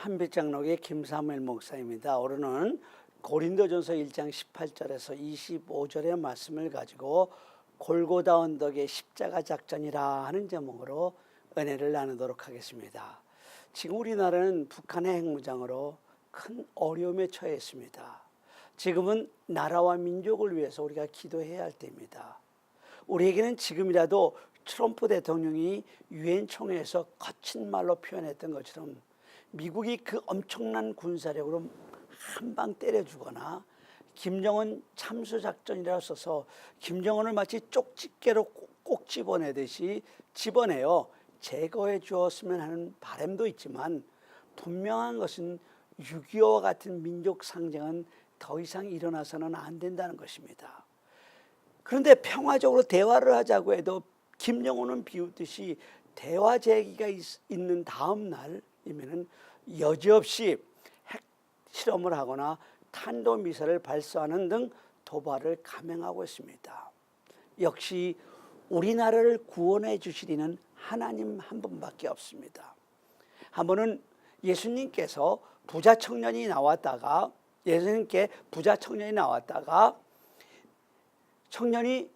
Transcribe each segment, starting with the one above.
한빛장로교의 김사무엘 목사입니다. 오늘은 고린도전서 1장 18절에서 25절의 말씀을 가지고 골고다 언덕의 십자가 작전이라 하는 제목으로 은혜를 나누도록 하겠습니다. 지금 우리나라는 북한의 핵무장으로 큰 어려움에 처해 있습니다. 지금은 나라와 민족을 위해서 우리가 기도해야 할 때입니다. 우리에게는 지금이라도 트럼프 대통령이 유엔 총회에서 거친 말로 표현했던 것처럼 미국이 그 엄청난 군사력으로 한 방 때려주거나 김정은 참수작전이라고 써서 김정은을 마치 쪽집게로 꼭 집어내듯이 집어내어 제거해 주었으면 하는 바람도 있지만, 분명한 것은 6.25와 같은 민족 상징은 더 이상 일어나서는 안 된다는 것입니다. 그런데 평화적으로 대화를 하자고 해도 김정은은 비웃듯이 대화 제기가 있는 다음 날이면은 여지없이 핵 실험을 하거나 탄도미사일을 발사하는 등 도발을 감행하고 있습니다. 역시 우리나라를 구원해 주시리는 하나님 한 분밖에 없습니다. 한 번은 예수님께 부자 청년이 나왔다가 청년이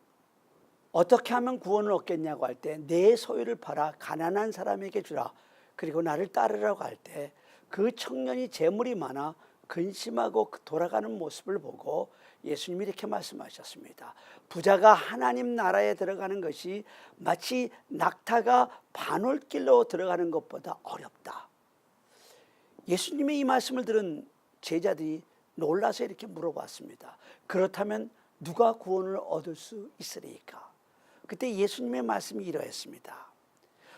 어떻게 하면 구원을 얻겠냐고 할 때 내 소유를 팔아 가난한 사람에게 주라, 그리고 나를 따르라고 할 때 그 청년이 재물이 많아 근심하고 돌아가는 모습을 보고 예수님이 이렇게 말씀하셨습니다. 부자가 하나님 나라에 들어가는 것이 마치 낙타가 바늘길로 들어가는 것보다 어렵다. 예수님의 이 말씀을 들은 제자들이 놀라서 이렇게 물어봤습니다. 그렇다면 누가 구원을 얻을 수 있으리까? 그때 예수님의 말씀이 이러했습니다.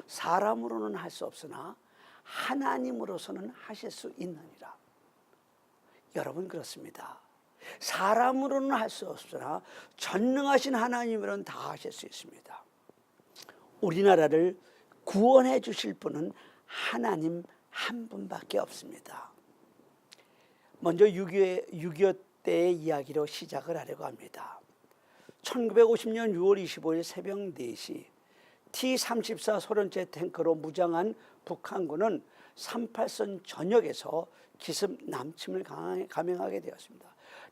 사람으로는 할 수 없으나 하나님으로서는 하실 수 있느니라. 여러분, 그렇습니다. 사람으로는 할 수 없으나 전능하신 하나님으로는 다 하실 수 있습니다. 우리나라를 구원해 주실 분은 하나님 한 분밖에 없습니다. 먼저 6.25 때의 이야기로 시작을 하려고 합니다. 1950년 6월 25일 새벽 4시 T-34 소련제 탱크로 무장한 북한군은 38선 전역에서 기습 남침을 감행하게 되었습니다.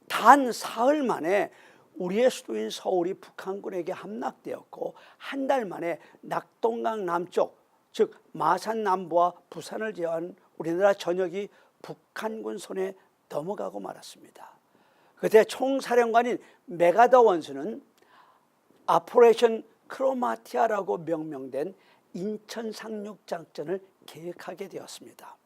단 사흘 만에 우리의 수도인 서울이 북한군에게 함락되었고, 한 달 만에 낙동강 남쪽, 즉 마산 남부와 부산을 제외한 우리나라 전역이 북한군 손에 넘어가고 말았습니다. 그때 총사령관인 메가더 원수는 오퍼레이션 크로마티아라고 명명된 인천 상륙 작전을 계획하게 되었습니다.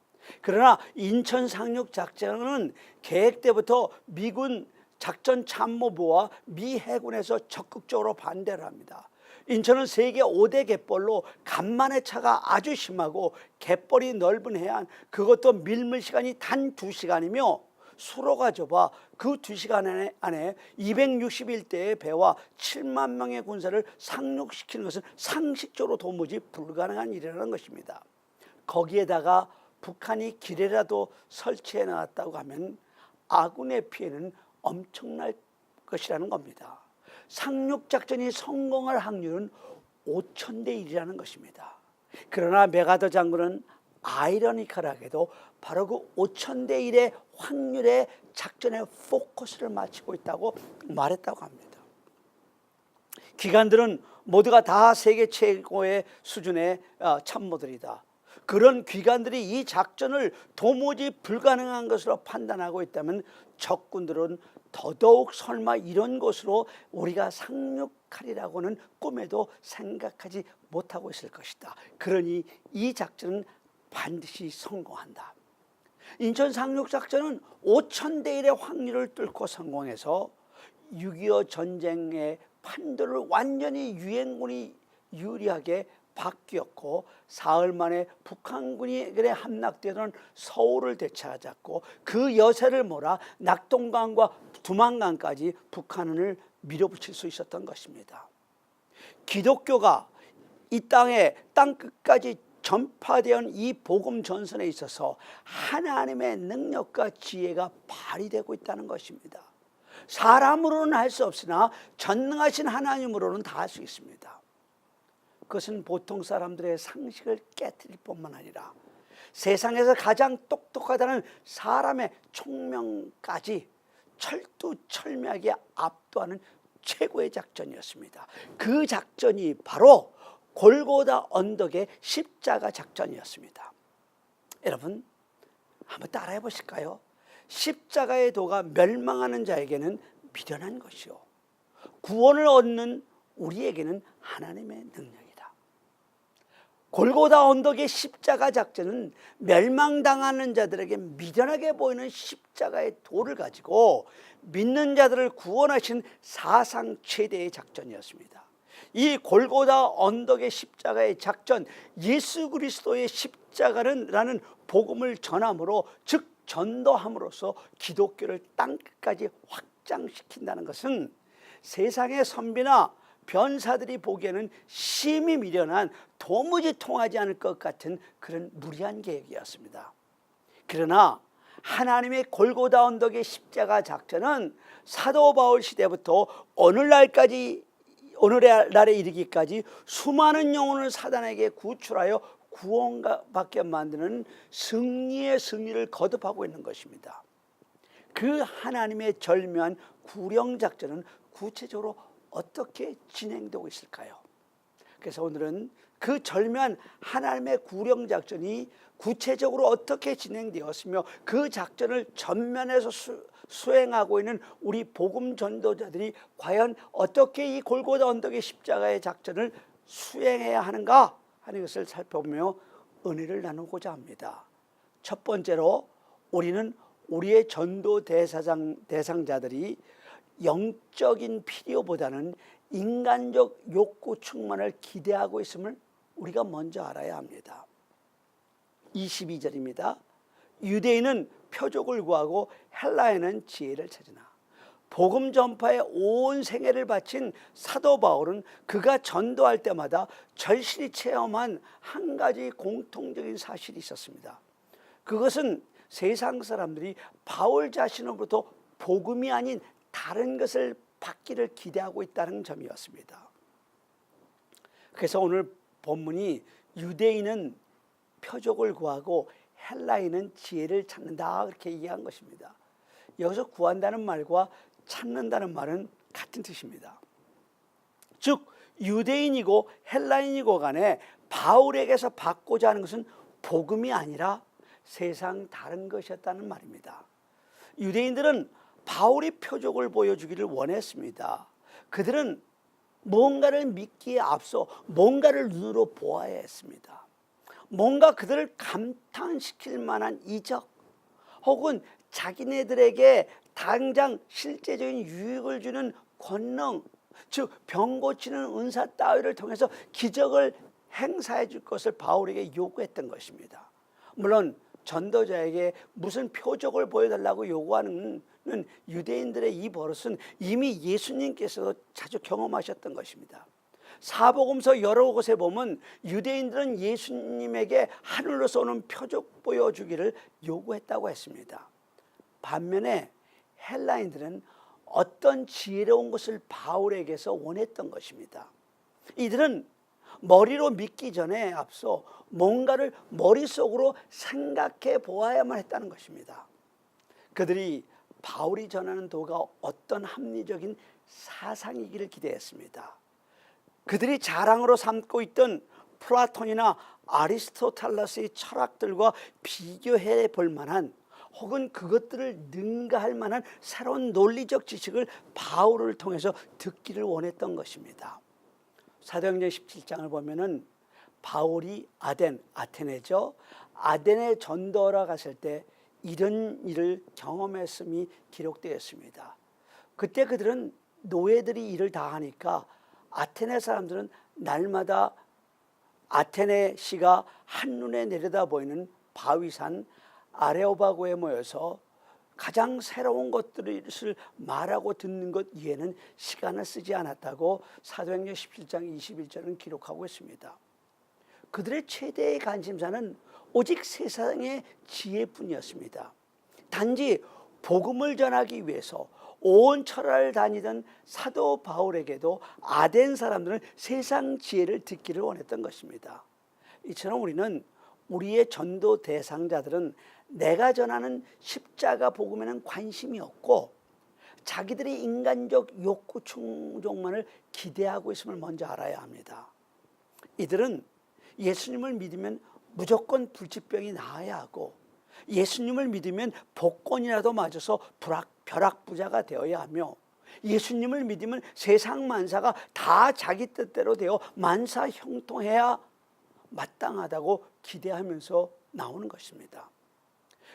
그러나 인천 상륙 작전은 계획 때부터 미군 작전 참모부와 미 해군에서 적극적으로 반대를 합니다. 인천은 세계 5대 갯벌로 간만의 차가 아주 심하고 갯벌이 넓은 해안, 그것도 밀물 시간이 단 2시간이며 수로가 좁아 그 2시간 안에 261대의 배와 7만 명의 군사를 상륙시키는 것은 상식적으로 도무지 불가능한 일이라는 것입니다. 거기에다가 북한이 길에라도 설치해 놨다고 하면 아군의 피해는 엄청날 것이라는 겁니다. 상륙작전이 성공할 확률은 5,000대 1이라는 것입니다. 그러나 메가더 장군은 아이러니컬하게도 바로 그 5,000대 1의 확률의 작전에 포커스를 맞추고 있다고 말했다고 합니다. 기관들은 모두가 다 세계 최고의 수준의 참모들이다. 그런 기관들이 이 작전을 도무지 불가능한 것으로 판단하고 있다면 적군들은 더더욱 설마 이런 것으로 우리가 상륙하리라고는 꿈에도 생각하지 못하고 있을 것이다. 그러니 이 작전은 반드시 성공한다. 인천 상륙작전은 5,000대 1의 확률을 뚫고 성공해서 6.25 전쟁의 판도를 완전히 유엔군이 유리하게 바뀌었고, 사흘 만에 북한군이 함락되던 서울을 되찾았고, 그 여세를 몰아 낙동강과 두만강까지 북한을 밀어붙일 수 있었던 것입니다. 기독교가 이 땅 끝까지 전파되온 이 복음 전선에 있어서 하나님의 능력과 지혜가 발휘되고 있다는 것입니다. 사람으로는 할 수 없으나 전능하신 하나님으로는 다 할 수 있습니다. 그것은 보통 사람들의 상식을 깨트릴 뿐만 아니라 세상에서 가장 똑똑하다는 사람의 총명까지 철두철미하게 압도하는 최고의 작전이었습니다. 그 작전이 바로 골고다 언덕의 십자가 작전이었습니다. 여러분, 한번 따라해 보실까요? 십자가의 도가 멸망하는 자에게는 미련한 것이요, 구원을 얻는 우리에게는 하나님의 능력이다. 골고다 언덕의 십자가 작전은 멸망당하는 자들에게 미련하게 보이는 십자가의 도를 가지고 믿는 자들을 구원하신 사상 최대의 작전이었습니다. 이 골고다 언덕의 십자가의 작전, 예수 그리스도의 십자가라는 복음을 전함으로, 즉 전도함으로써 기독교를 땅끝까지 확장시킨다는 것은 세상의 선비나 변사들이 보기에는 심히 미련한, 도무지 통하지 않을 것 같은 그런 무리한 계획이었습니다. 그러나 하나님의 골고다 언덕의 십자가 작전은 사도 바울 시대부터 오늘날에 이르기까지 수많은 영혼을 사단에게 구출하여 구원받게 만드는 승리의 승리를 거듭하고 있는 것입니다. 그 하나님의 절묘한 구령 작전은 구체적으로 어떻게 진행되고 있을까요? 그래서 오늘은 그 절묘한 하나님의 구령 작전이 구체적으로 어떻게 진행되었으며 그 작전을 전면에서 수행하고 있는 우리 복음 전도자들이 과연 어떻게 이 골고다 언덕의 십자가의 작전을 수행해야 하는가 하는 것을 살펴보며 은혜를 나누고자 합니다. 첫 번째로 우리는 우리의 전도 대상자들이 영적인 필요보다는 인간적 욕구 충만을 기대하고 있음을 우리가 먼저 알아야 합니다. 22절입니다. 유대인은 표적을 구하고 헬라인은 지혜를 찾으나. 복음 전파에 온 생애를 바친 사도 바울은 그가 전도할 때마다 절실히 체험한 한 가지 공통적인 사실이 있었습니다. 그것은 세상 사람들이 바울 자신으로부터 복음이 아닌 다른 것을 받기를 기대하고 있다는 점이었습니다. 그래서 오늘 본문이 유대인은 표적을 구하고 헬라인은 지혜를 찾는다, 그렇게 이해한 것입니다. 여기서 구한다는 말과 찾는다는 말은 같은 뜻입니다. 즉 유대인이고 헬라인이고 간에 바울에게서 받고자 하는 것은 복음이 아니라 세상 다른 것이었다는 말입니다. 유대인들은 바울이 표적을 보여주기를 원했습니다. 그들은 뭔가를 믿기에 앞서 뭔가를 눈으로 보아야 했습니다. 뭔가 그들을 감탄시킬 만한 이적 혹은 자기네들에게 당장 실제적인 유익을 주는 권능, 즉 병 고치는 은사 따위를 통해서 기적을 행사해 줄 것을 바울에게 요구했던 것입니다. 물론 전도자에게 무슨 표적을 보여달라고 요구하는 유대인들의 이 버릇은 이미 예수님께서도 자주 경험하셨던 것입니다. 사복음서 여러 곳에 보면 유대인들은 예수님에게 하늘로서 오는 표적 보여주기를 요구했다고 했습니다. 반면에 헬라인들은 어떤 지혜로운 것을 바울에게서 원했던 것입니다. 이들은 머리로 믿기 전에 앞서 뭔가를 머릿속으로 생각해 보아야만 했다는 것입니다. 그들이 바울이 전하는 도가 어떤 합리적인 사상이기를 기대했습니다. 그들이 자랑으로 삼고 있던 플라톤이나 아리스토텔레스의 철학들과 비교해 볼 만한, 혹은 그것들을 능가할 만한 새로운 논리적 지식을 바울을 통해서 듣기를 원했던 것입니다. 사도행전 17장을 보면은 바울이 아테네죠. 아테네 전도하러 갔을 때 이런 일을 경험했음이 기록되었습니다. 그때 그들은 노예들이 일을 다 하니까 아테네 사람들은 날마다 아테네 시가 한눈에 내려다 보이는 바위산 아레오바고에 모여서 가장 새로운 것들을 말하고 듣는 것 이외에는 시간을 쓰지 않았다고 사도행전 17장 21절은 기록하고 있습니다. 그들의 최대의 관심사는 오직 세상의 지혜뿐이었습니다. 단지 복음을 전하기 위해서 온 천하를 다니던 사도 바울에게도 아덴 사람들은 세상 지혜를 듣기를 원했던 것입니다. 이처럼 우리는 우리의 전도 대상자들은 내가 전하는 십자가 복음에는 관심이 없고 자기들의 인간적 욕구 충족만을 기대하고 있음을 먼저 알아야 합니다. 이들은 예수님을 믿으면 무조건 불치병이 나아야 하고 예수님을 믿으면 복권이라도 맞아서 벼락부자가 되어야 하며 예수님을 믿으면 세상 만사가 다 자기 뜻대로 되어 만사형통해야 마땅하다고 기대하면서 나오는 것입니다.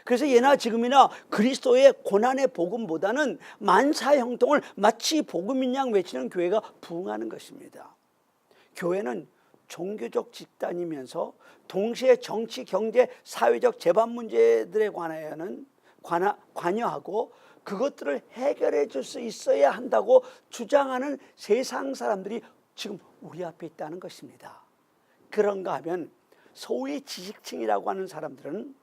그래서 예나 지금이나 그리스도의 고난의 복음보다는 만사형통을 마치 복음인 양 외치는 교회가 부흥하는 것입니다. 교회는 종교적 집단이면서 동시에 정치, 경제, 사회적 재반 문제들에 관여하고 그것들을 해결해 줄 수 있어야 한다고 주장하는 세상 사람들이 지금 우리 앞에 있다는 것입니다. 그런가 하면 소위 지식층이라고 하는 사람들은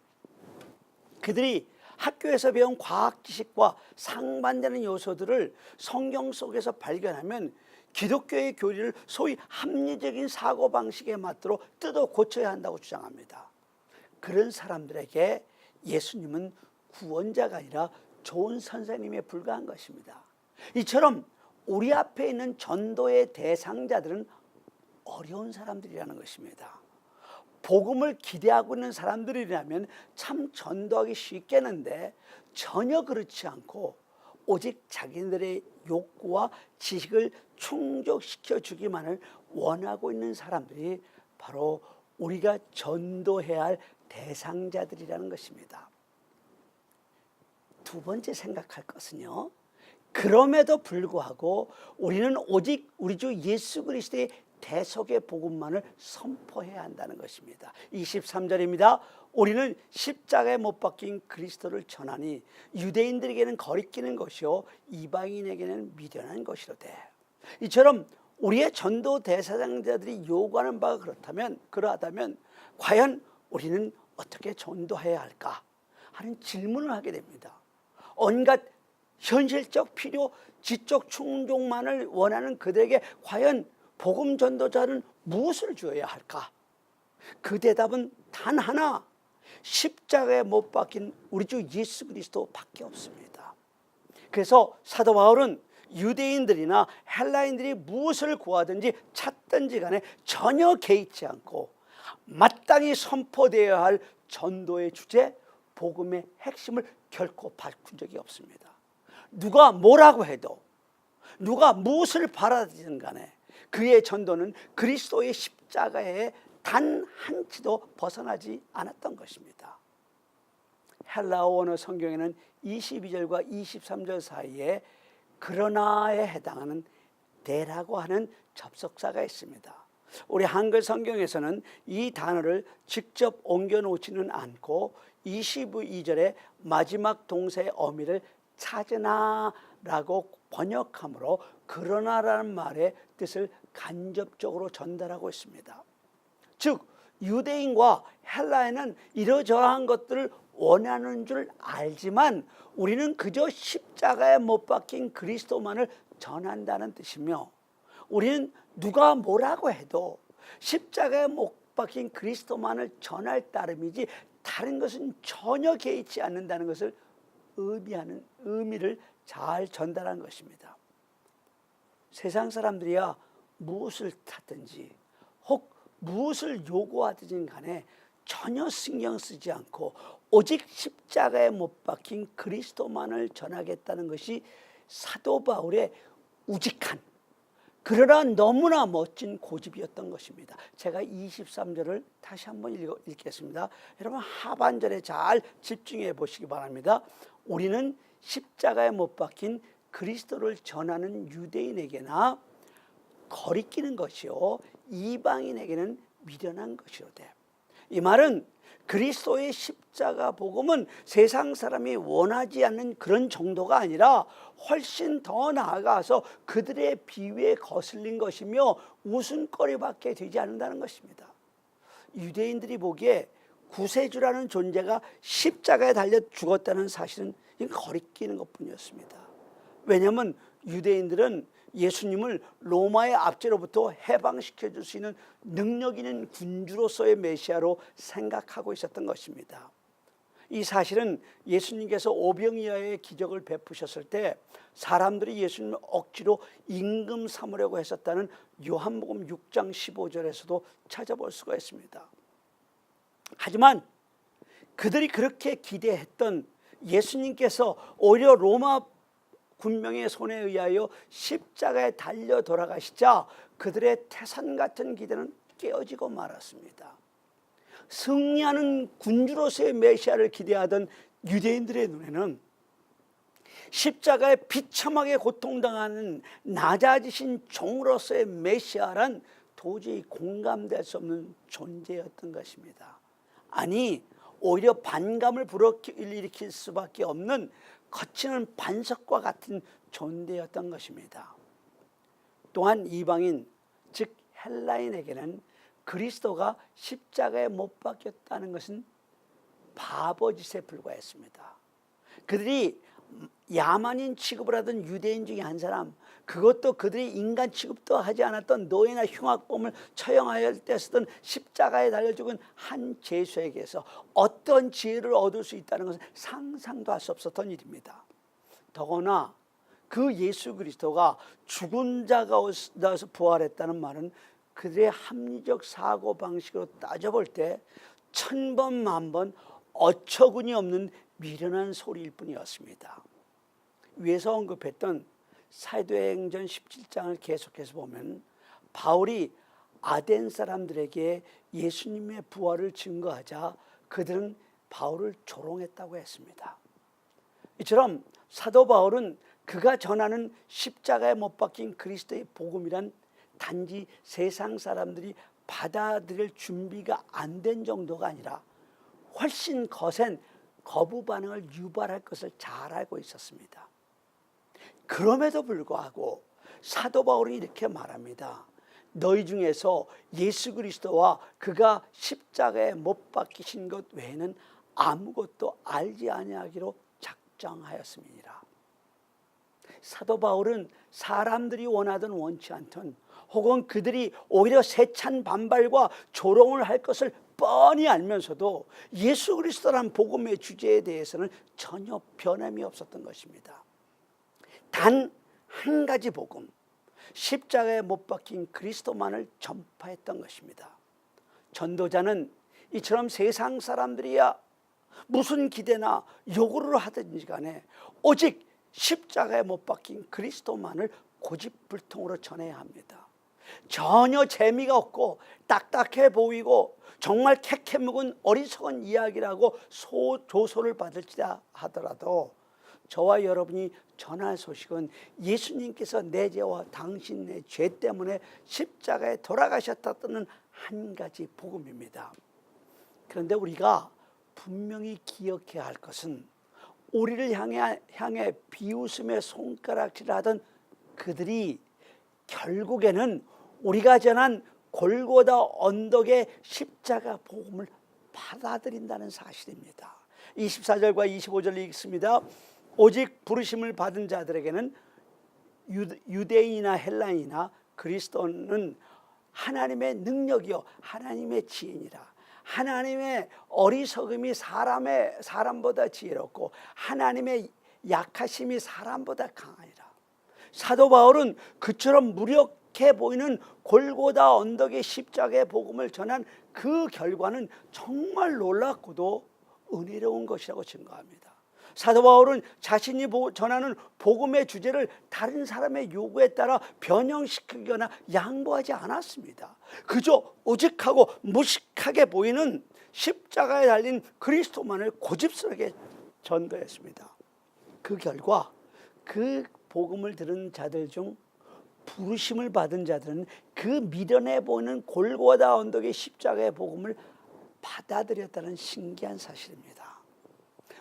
그들이 학교에서 배운 과학 지식과 상반되는 요소들을 성경 속에서 발견하면 기독교의 교리를 소위 합리적인 사고방식에 맞도록 뜯어 고쳐야 한다고 주장합니다. 그런 사람들에게 예수님은 구원자가 아니라 좋은 선생님에 불과한 것입니다. 이처럼 우리 앞에 있는 전도의 대상자들은 어려운 사람들이라는 것입니다. 복음을 기대하고 있는 사람들이라면 참 전도하기 쉽겠는데 전혀 그렇지 않고 오직 자기들의 욕구와 지식을 충족시켜 주기만을 원하고 있는 사람들이 바로 우리가 전도해야 할 대상자들이라는 것입니다. 두 번째 생각할 것은요, 그럼에도 불구하고 우리는 오직 우리 주 예수 그리스도의 대속의 복음만을 선포해야 한다는 것입니다. 23절입니다. 우리는 십자가에 못 박힌 그리스도를 전하니 유대인들에게는 거리끼는 것이요 이방인에게는 미련한 것이로되. 이처럼 우리의 전도 대상자들이 요구하는 바가 그러하다면 과연 우리는 어떻게 전도해야 할까 하는 질문을 하게 됩니다. 온갖 현실적 필요, 지적 충족만을 원하는 그들에게 과연 복음 전도자는 무엇을 주어야 할까? 그 대답은 단 하나, 십자가에 못 박힌 우리 주 예수 그리스도밖에 없습니다. 그래서 사도 바울은 유대인들이나 헬라인들이 무엇을 구하든지 찾든지 간에 전혀 개의치 않고 마땅히 선포되어야 할 전도의 주제, 복음의 핵심을 결코 바꾼 적이 없습니다. 누가 뭐라고 해도, 누가 무엇을 바라든 간에 그의 전도는 그리스도의 십자가에 단 한 치도 벗어나지 않았던 것입니다. 헬라어 원어 성경에는 22절과 23절 사이에 그러나에 해당하는 대라고 하는 접속사가 있습니다. 우리 한글 성경에서는 이 단어를 직접 옮겨 놓지는 않고 22절의 마지막 동사의 어미를 찾으나라고 번역함으로 그러나라는 말의 뜻을 간접적으로 전달하고 있습니다. 즉 유대인과 헬라인은 이러저러한 것들을 원하는 줄 알지만 우리는 그저 십자가에 못 박힌 그리스도만을 전한다는 뜻이며 우리는 누가 뭐라고 해도 십자가에 못 박힌 그리스도만을 전할 따름이지 다른 것은 전혀 개의치 않는다는 것을 의미하는 의미를 잘 전달한 것입니다. 세상 사람들이야 무엇을 찾든지 혹 무엇을 요구하든지 간에 전혀 신경 쓰지 않고 오직 십자가에 못 박힌 그리스도만을 전하겠다는 것이 사도 바울의 우직한 그러나 너무나 멋진 고집이었던 것입니다. 제가 23절을 다시 한번 읽겠습니다. 여러분 하반절에 잘 집중해 보시기 바랍니다. 우리는 십자가에 못 박힌 그리스도를 전하는 유대인에게나 거리끼는 것이요 이방인에게는 미련한 것이로되. 이 말은 그리스도의 십자가 복음은 세상 사람이 원하지 않는 그런 정도가 아니라 훨씬 더 나아가서 그들의 비위에 거슬린 것이며 웃음거리밖에 되지 않는다는 것입니다. 유대인들이 보기에 구세주라는 존재가 십자가에 달려 죽었다는 사실은 거리끼는 것뿐이었습니다. 왜냐하면 유대인들은 예수님을 로마의 압제로부터 해방시켜 줄 수 있는 능력 있는 군주로서의 메시아로 생각하고 있었던 것입니다. 이 사실은 예수님께서 오병이어의 기적을 베푸셨을 때 사람들이 예수님을 억지로 임금 삼으려고 했었다는 요한복음 6장 15절에서도 찾아볼 수가 있습니다. 하지만 그들이 그렇게 기대했던 예수님께서 오히려 로마 군병의 손에 의하여 십자가에 달려 돌아가시자 그들의 태산 같은 기대는 깨어지고 말았습니다. 승리하는 군주로서의 메시아를 기대하던 유대인들의 눈에는 십자가에 비참하게 고통당하는 낮아지신 종으로서의 메시아란 도저히 공감될 수 없는 존재였던 것입니다. 아니, 오히려 반감을 불러일으킬 수밖에 없는 거치는 반석과 같은 존재였던 것입니다. 또한 이방인, 즉 헬라인에게는 그리스도가 십자가에 못 박혔다는 것은 바보짓에 불과했습니다. 그들이 야만인 취급을 하던 유대인 중에 한 사람, 그것도 그들이 인간 취급도 하지 않았던 노예나 흉악범을 처형할 때 쓰던 십자가에 달려 죽은 한 죄수에게서 어떤 지혜를 얻을 수 있다는 것은 상상도 할 수 없었던 일입니다. 더구나 그 예수 그리스도가 죽은 자가 나서 부활했다는 말은 그들의 합리적 사고방식으로 따져볼 때 천번 만번 어처구니 없는 미련한 소리일 뿐이었습니다. 위에서 언급했던 사도행전 17장을 계속해서 보면 바울이 아덴 사람들에게 예수님의 부활을 증거하자 그들은 바울을 조롱했다고 했습니다. 이처럼 사도 바울은 그가 전하는 십자가에 못 박힌 그리스도의 복음이란 단지 세상 사람들이 받아들일 준비가 안 된 정도가 아니라 훨씬 거센 거부 반응을 유발할 것을 잘 알고 있었습니다. 그럼에도 불구하고 사도 바울은 이렇게 말합니다. 너희 중에서 예수 그리스도와 그가 십자가에 못 박히신 것 외에는 아무것도 알지 아니하기로 작정하였음이니라. 사도 바울은 사람들이 원하든 원치 않든 혹은 그들이 오히려 세찬 반발과 조롱을 할 것을 뻔히 알면서도 예수 그리스도란 복음의 주제에 대해서는 전혀 변함이 없었던 것입니다. 단 한 가지 복음, 십자가에 못 박힌 그리스도만을 전파했던 것입니다. 전도자는 이처럼 세상 사람들이야 무슨 기대나 요구를 하든지 간에 오직 십자가에 못 박힌 그리스도만을 고집불통으로 전해야 합니다. 전혀 재미가 없고 딱딱해 보이고 정말 캐캐 묵은 어리석은 이야기라고 조소를 받을지라 하더라도 저와 여러분이 전할 소식은 예수님께서 내 죄와 당신의 죄 때문에 십자가에 돌아가셨다는 한 가지 복음입니다. 그런데 우리가 분명히 기억해야 할 것은 우리를 향해 비웃음의 손가락질을 하던 그들이 결국에는 우리가 전한 골고다 언덕의 십자가 복음을 받아들인다는 사실입니다. 24절과 25절을 읽습니다. 오직 부르심을 받은 자들에게는 유대인이나 헬라인이나 그리스도는 하나님의 능력이요 하나님의 지혜니라. 하나님의 어리석음이 사람보다 지혜롭고 하나님의 약하심이 사람보다 강하니라. 사도 바울은 그처럼 무력해 보이는 골고다 언덕의 십자가의 복음을 전한 그 결과는 정말 놀랍고도 은혜로운 것이라고 증거합니다. 사도 바울은 자신이 전하는 복음의 주제를 다른 사람의 요구에 따라 변형시키거나 양보하지 않았습니다. 그저 오직하고 무식하게 보이는 십자가에 달린 그리스도만을 고집스럽게 전도했습니다. 그 결과 그 복음을 들은 자들 중 부르심을 받은 자들은 그 미련해 보이는 골고다 언덕의 십자가의 복음을 받아들였다는 신기한 사실입니다.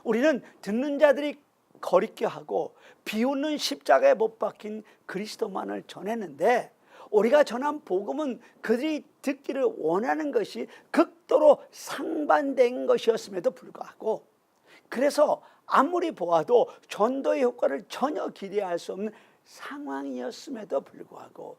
우리는 듣는 자들이 거리게 하고 비웃는 십자가에 못 박힌 그리스도만을 전했는데 우리가 전한 복음은 그들이 듣기를 원하는 것이 극도로 상반된 것이었음에도 불구하고 그래서 아무리 보아도 전도의 효과를 전혀 기대할 수 없는 상황이었음에도 불구하고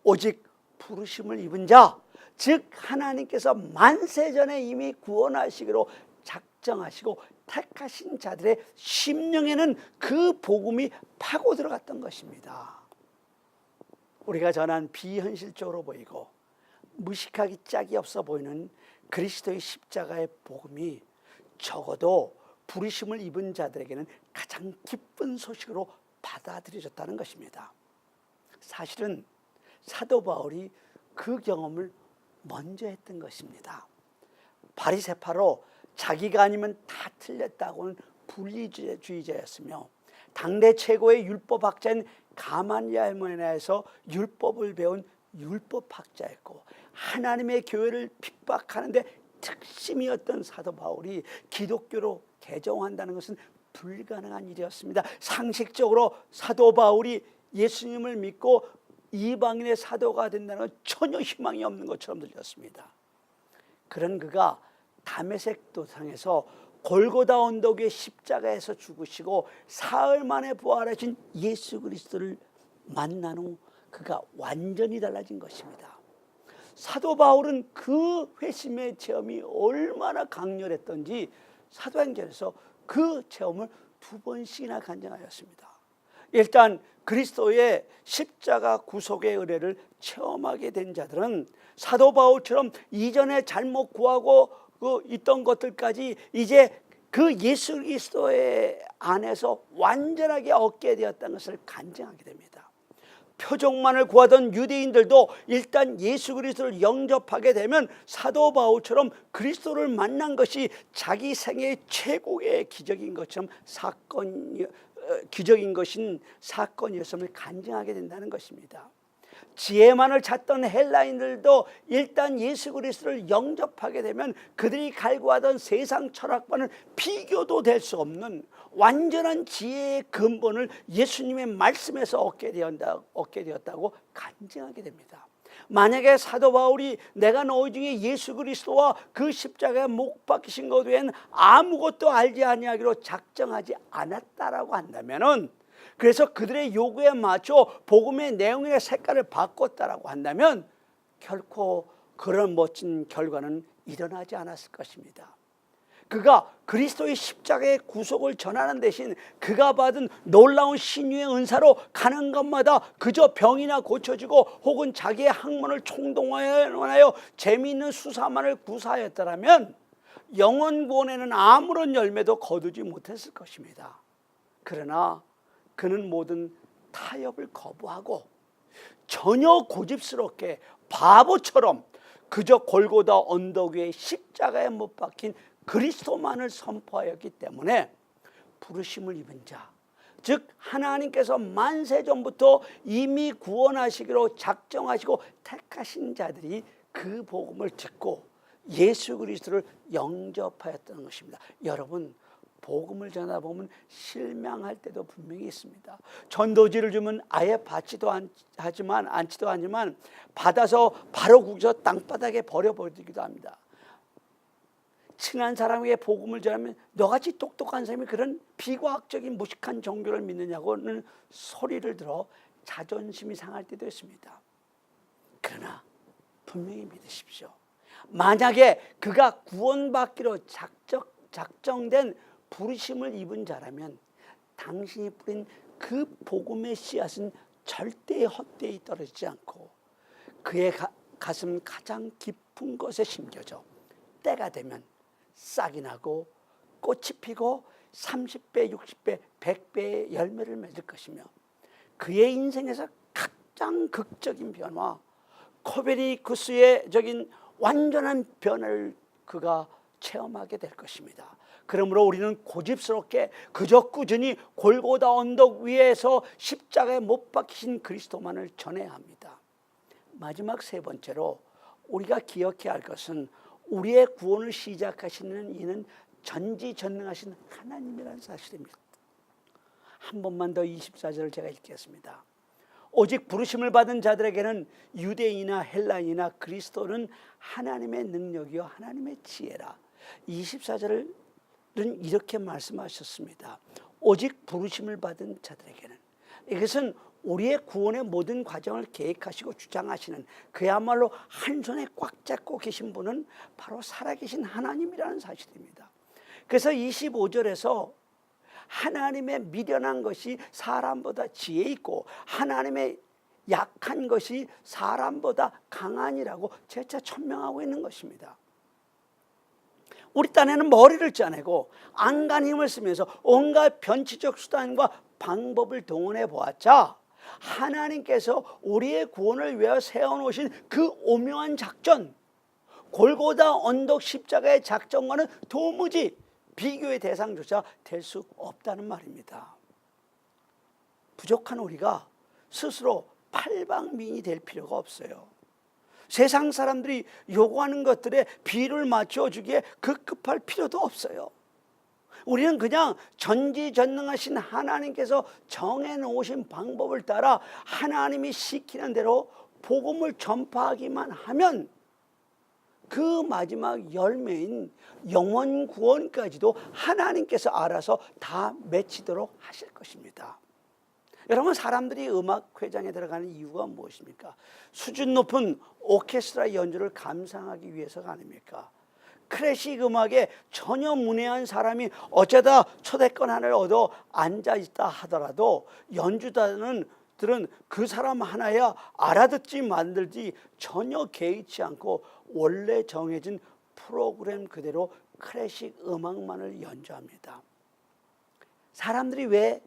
오직 부르심을 입은 자, 즉 하나님께서 만세전에 이미 구원하시기로 작정하시고 택하신 자들의 심령에는 그 복음이 파고 들어갔던 것입니다. 우리가 전한 비현실적으로 보이고 무식하기 짝이 없어 보이는 그리스도의 십자가의 복음이 적어도 부르심을 입은 자들에게는 가장 기쁜 소식으로 받아들여졌다는 것입니다. 사실은 사도 바울이 그 경험을 먼저 했던 것입니다. 바리새파로 자기가 아니면 다 틀렸다고는 분리주의자였으며 당대 최고의 율법학자인 가말리엘 문화에서 율법을 배운 율법학자였고 하나님의 교회를 핍박하는데 특심이었던 사도 바울이 기독교로 개종한다는 것은 불가능한 일이었습니다. 상식적으로 사도 바울이 예수님을 믿고 이방인의 사도가 된다는 건 전혀 희망이 없는 것처럼 들렸습니다. 그런 그가 다메섹 도상에서 골고다 언덕 위에 십자가에서 죽으시고 사흘 만에 부활하신 예수 그리스도를 만난 후 그가 완전히 달라진 것입니다. 사도 바울은 그 회심의 체험이 얼마나 강렬했던지 사도행전에서 그 체험을 2번씩이나 간증하였습니다. 일단 그리스도의 십자가 구속의 은혜를 체험하게 된 자들은 사도 바울처럼 이전에 잘못 구하고 있던 것들까지 이제 그 예수 그리스도의 안에서 완전하게 얻게 되었다는 것을 간증하게 됩니다. 표적만을 구하던 유대인들도 일단 예수 그리스도를 영접하게 되면 사도 바울처럼 그리스도를 만난 것이 자기 생애의 최고의 기적인 것처럼 기적인 것인 사건이었음을 간증하게 된다는 것입니다. 지혜만을 찾던 헬라인들도 일단 예수 그리스도를 영접하게 되면 그들이 갈구하던 세상 철학과는 비교도 될 수 없는 완전한 지혜의 근본을 예수님의 말씀에서 얻게 되었다고 간증하게 됩니다. 만약에 사도 바울이 내가 너희 중에 예수 그리스도와 그 십자가에 못 박히신 것 외에는 아무것도 알지 아니하기로 작정하지 않았다라고 한다면은, 그래서 그들의 요구에 맞춰 복음의 내용의 색깔을 바꿨다라고 한다면 결코 그런 멋진 결과는 일어나지 않았을 것입니다. 그가 그리스도의 십자가의 구속을 전하는 대신 그가 받은 놀라운 신유의 은사로 가는 것마다 그저 병이나 고쳐지고 혹은 자기의 학문을 총동원하여 재미있는 수사만을 구사하였더라면 영원 구원에는 아무런 열매도 거두지 못했을 것입니다. 그러나 그는 모든 타협을 거부하고 전혀 고집스럽게 바보처럼 그저 골고다 언덕 위에 십자가에 못 박힌 그리스도만을 선포하였기 때문에 부르심을 입은 자, 즉 하나님께서 만세전부터 이미 구원하시기로 작정하시고 택하신 자들이 그 복음을 듣고 예수 그리스도를 영접하였다는 것입니다. 여러분, 복음을 전하다 보면 실망할 때도 분명히 있습니다. 전도지를 주면 아예 받지도 않지만 받아서 바로 구겨서 땅바닥에 버려버리기도 합니다. 친한 사람에게 복음을 전하면 너같이 똑똑한 사람이 그런 비과학적인 무식한 종교를 믿느냐고는 소리를 들어 자존심이 상할 때도 있습니다. 그러나 분명히 믿으십시오. 만약에 그가 구원받기로 작정된 부르심을 입은 자라면 당신이 뿌린 그 복음의 씨앗은 절대 헛되이 떨어지지 않고 그의 가슴 가장 깊은 곳에 심겨져 때가 되면 싹이 나고 꽃이 피고 30배, 60배, 100배의 열매를 맺을 것이며 그의 인생에서 가장 극적인 변화, 코페르니쿠스의 완전한 변화를 그가 체험하게 될 것입니다. 그러므로 우리는 고집스럽게 그저 꾸준히 골고다 언덕 위에서 십자가에 못 박히신 그리스도만을 전해야 합니다. 마지막 세 번째로 우리가 기억해야 할 것은 우리의 구원을 시작하시는 이는 전지전능하신 하나님이라는 사실입니다. 한 번만 더 24절을 제가 읽겠습니다. 오직 부르심을 받은 자들에게는 유대인이나 헬라인이나 그리스도는 하나님의 능력이요 하나님의 지혜라. 24절은 이렇게 말씀하셨습니다. 오직 부르심을 받은 자들에게는, 이것은 우리의 구원의 모든 과정을 계획하시고 주장하시는 그야말로 한 손에 꽉 잡고 계신 분은 바로 살아계신 하나님이라는 사실입니다. 그래서 25절에서 하나님의 미련한 것이 사람보다 지혜 있고 하나님의 약한 것이 사람보다 강하니라고 재차 천명하고 있는 것입니다. 우리 딴에는 머리를 짜내고 안간 힘을 쓰면서 온갖 변칙적 수단과 방법을 동원해 보았자 하나님께서 우리의 구원을 위하여 세워놓으신 그 오묘한 작전, 골고다 언덕 십자가의 작전과는 도무지 비교의 대상조차 될 수 없다는 말입니다. 부족한 우리가 스스로 팔방미인이 될 필요가 없어요. 세상 사람들이 요구하는 것들에 비를 맞춰주기에 급급할 필요도 없어요. 우리는 그냥 전지전능하신 하나님께서 정해놓으신 방법을 따라 하나님이 시키는 대로 복음을 전파하기만 하면 그 마지막 열매인 영원 구원까지도 하나님께서 알아서 다 맺히도록 하실 것입니다. 여러분, 사람들이 음악회장에 들어가는 이유가 무엇입니까? 수준 높은 오케스트라 연주를 감상하기 위해서가 아닙니까? 클래식 음악에 전혀 문외한 사람이 어쩌다 초대권 하나를 얻어 앉아있다 하더라도 연주자들은 그 사람 하나야 알아듣지 만들지 전혀 개의치 않고 원래 정해진 프로그램 그대로 클래식 음악만을 연주합니다. 사람들이 왜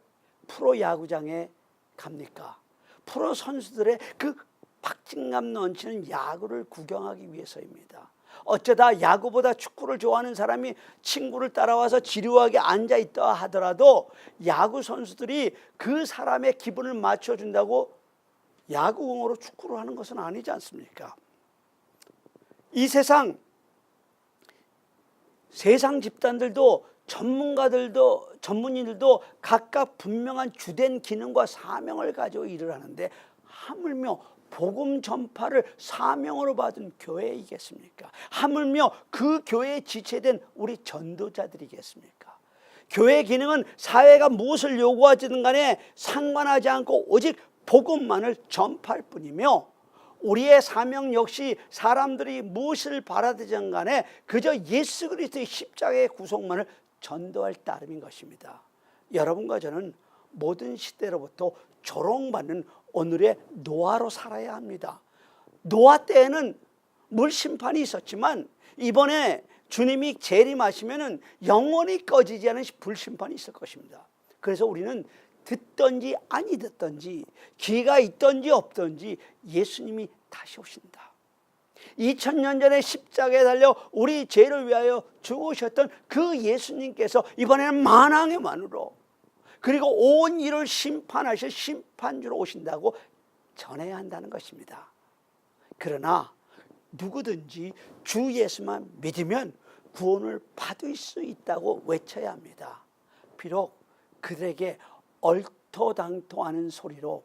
프로야구장에 갑니까? 프로 선수들의 그 박진감 넘치는 야구를 구경하기 위해서입니다. 어쩌다 야구보다 축구를 좋아하는 사람이 친구를 따라와서 지루하게 앉아있다 하더라도 야구 선수들이 그 사람의 기분을 맞춰준다고 야구공으로 축구를 하는 것은 아니지 않습니까? 이 세상 집단들도 전문인들도 각각 분명한 주된 기능과 사명을 가지고 일을 하는데 하물며 복음 전파를 사명으로 받은 교회이겠습니까? 하물며 그 교회에 지체된 우리 전도자들이겠습니까? 교회 기능은 사회가 무엇을 요구하든 간에 상관하지 않고 오직 복음만을 전파할 뿐이며 우리의 사명 역시 사람들이 무엇을 바라든 간에 그저 예수 그리스도의 십자가의 구속만을 전도할 따름인 것입니다. 여러분과 저는 모든 시대로부터 조롱받는 오늘의 노아로 살아야 합니다. 노아 때에는 물심판이 있었지만 이번에 주님이 재림하시면 영원히 꺼지지 않은 불심판이 있을 것입니다. 그래서 우리는 듣든지 아니 듣든지 기회가 있든지 없든지 예수님이 다시 오신다. 2000년 전에 십자가에 달려 우리 죄를 위하여 죽으셨던 그 예수님께서 이번에는 만왕의 만으로 그리고 온 일을 심판하실 심판주로 오신다고 전해야 한다는 것입니다. 그러나 누구든지 주 예수만 믿으면 구원을 받을 수 있다고 외쳐야 합니다. 비록 그들에게 얼토당토하는 소리로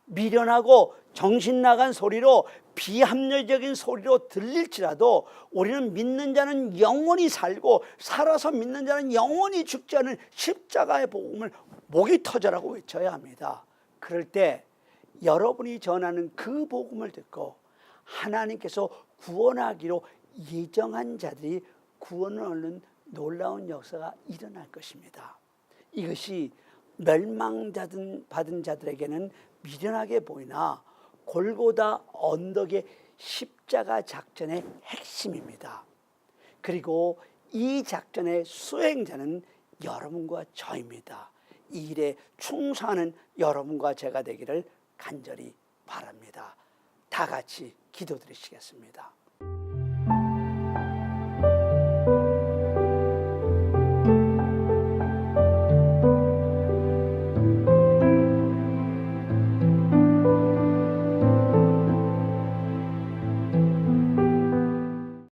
미련하고 정신 나간 소리로 비합리적인 소리로 들릴지라도 우리는 믿는 자는 영원히 살고 살아서 믿는 자는 영원히 죽지 않은 십자가의 복음을 목이 터져라고 외쳐야 합니다. 그럴 때 여러분이 전하는 그 복음을 듣고 하나님께서 구원하기로 예정한 자들이 구원을 얻는 놀라운 역사가 일어날 것입니다. 이것이 멸망받은 자들에게는 미련하게 보이나 골고다 언덕의 십자가 작전의 핵심입니다. 그리고 이 작전의 수행자는 여러분과 저입니다. 이 일에 충성하는 여러분과 제가 되기를 간절히 바랍니다. 다 같이 기도드리시겠습니다.